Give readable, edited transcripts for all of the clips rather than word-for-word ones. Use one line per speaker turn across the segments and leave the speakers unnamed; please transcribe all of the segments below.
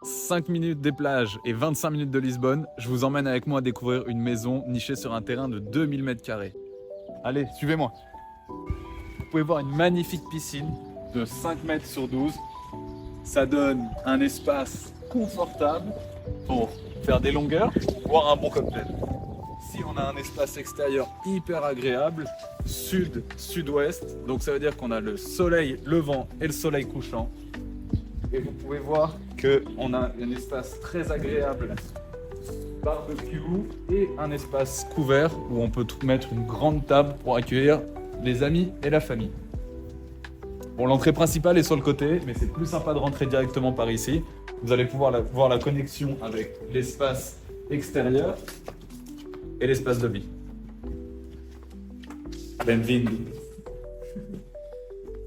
5 minutes des plages et 25 minutes de Lisbonne, je vous emmène avec moi découvrir une maison nichée sur un terrain de 2000 m². Allez, suivez-moi. Vous pouvez voir une magnifique piscine de 5 mètres sur 12. Ça donne un espace confortable pour faire des longueurs, boire un bon cocktail. Si on a un espace extérieur hyper agréable, sud-sud-ouest, donc ça veut dire qu'on a le soleil levant et le soleil couchant. Et vous pouvez voir qu'on a un espace très agréable, barbecue et un espace couvert où on peut mettre une grande table pour accueillir les amis et la famille. Bon, l'entrée principale est sur le côté, mais c'est plus sympa de rentrer directement par ici. Vous allez pouvoir voir la connexion avec l'espace extérieur et l'espace de vie. Benvenuto.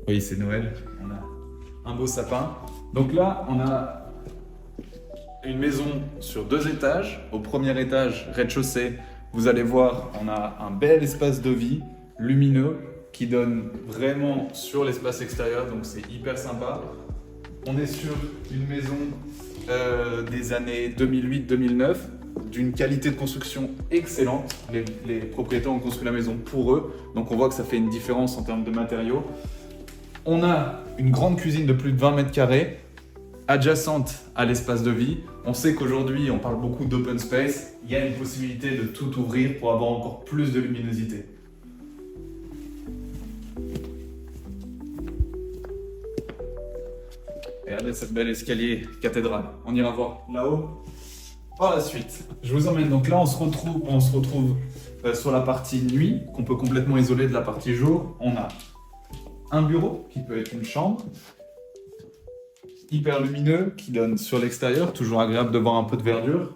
Oui, c'est Noël. On a un beau sapin. Donc là, on a une maison sur 2 étages. Au premier étage, rez-de-chaussée, vous allez voir, on a un bel espace de vie lumineux qui donne vraiment sur l'espace extérieur, donc c'est hyper sympa. On est sur une maison des années 2008-2009, d'une qualité de construction excellente. Les propriétaires ont construit la maison pour eux, donc on voit que ça fait une différence en termes de matériaux. On a une grande cuisine de plus de 20 m², adjacente à l'espace de vie. On sait qu'aujourd'hui, on parle beaucoup d'open space. Il y a une possibilité de tout ouvrir pour avoir encore plus de luminosité. Regardez cette belle escalier cathédrale. On ira voir là-haut par la suite. Je vous emmène. Donc là, on se retrouve sur la partie nuit, qu'on peut complètement isoler de la partie jour. On a un bureau qui peut être une chambre, hyper lumineux, qui donne sur l'extérieur, toujours agréable de voir un peu de verdure.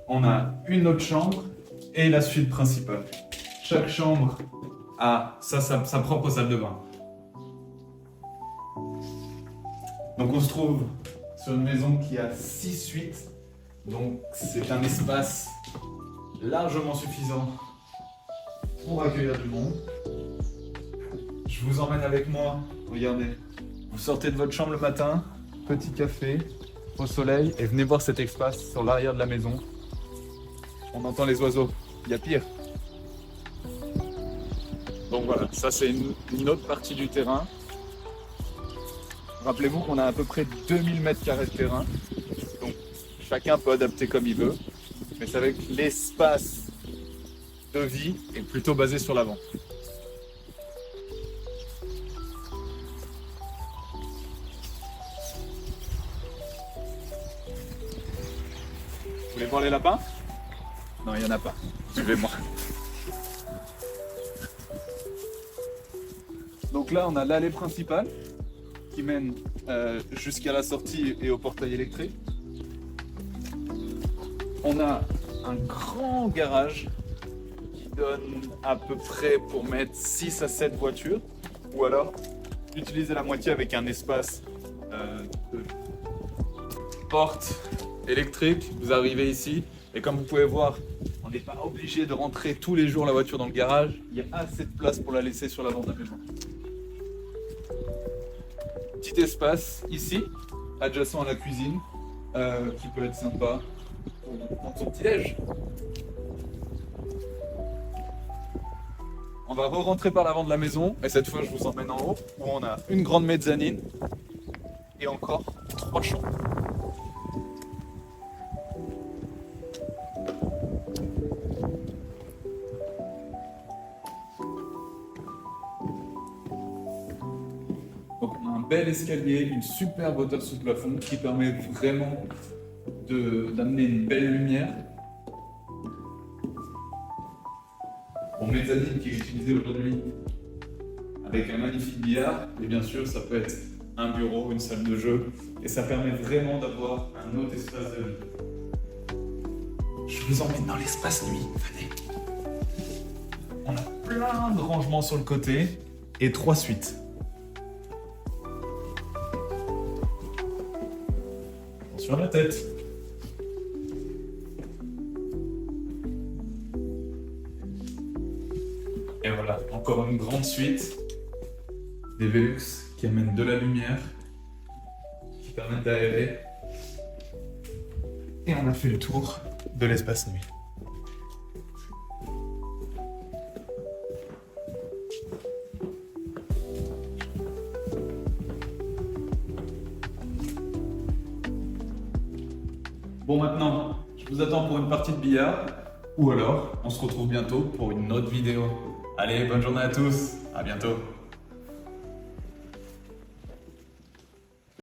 On a une autre chambre et la suite principale. Chaque chambre a sa propre salle de bain. Donc on se trouve sur une maison qui a 6 suites, donc c'est un espace largement suffisant pour accueillir du monde. Je vous emmène avec moi, regardez, vous sortez de votre chambre le matin, petit café au soleil et venez voir cet espace sur l'arrière de la maison. On entend les oiseaux, il y a pire. Donc voilà, ça c'est une autre partie du terrain. Rappelez-vous qu'on a à peu près 2000 m² de terrain, donc chacun peut adapter comme il veut, mais c'est avec l'espace de vie est plutôt basé sur l'avant. Vous voulez voir les lapins? Non, il n'y en a pas. Suivez-moi. Donc là, on a l'allée principale qui mène jusqu'à la sortie et au portail électrique. On a un grand garage qui donne à peu près pour mettre 6 à 7 voitures, ou alors utiliser la moitié avec un espace de porte électrique. Vous arrivez ici et comme vous pouvez voir, on n'est pas obligé de rentrer tous les jours la voiture dans le garage. Il y a assez de place pour la laisser sur l'avant de la maison. Petit espace ici, adjacent à la cuisine, qui peut être sympa pour prendre son petit-déj. On va re-rentrer par l'avant de la maison, et cette fois je vous emmène en haut, où on a une grande mezzanine et encore 3 chambres. Donc on a un bel escalier, une superbe hauteur sous plafond qui permet vraiment d'amener une belle lumière. Bon, mezzanine qui est utilisée aujourd'hui avec un magnifique billard, et bien sûr ça peut être un bureau, une salle de jeu, et ça permet vraiment d'avoir un autre espace de vie. Je vous emmène dans l'espace nuit, venez. On a plein de rangements sur le côté et 3 suites. Attention à la tête. Et voilà, encore une grande suite. Des Velux qui amènent de la lumière, qui permettent d'aérer. Et on a fait le tour de l'espace nuit. Bon, maintenant, je vous attends pour une partie de billard. Ou alors, on se retrouve bientôt pour une autre vidéo. Allez, bonne journée à tous. À bientôt.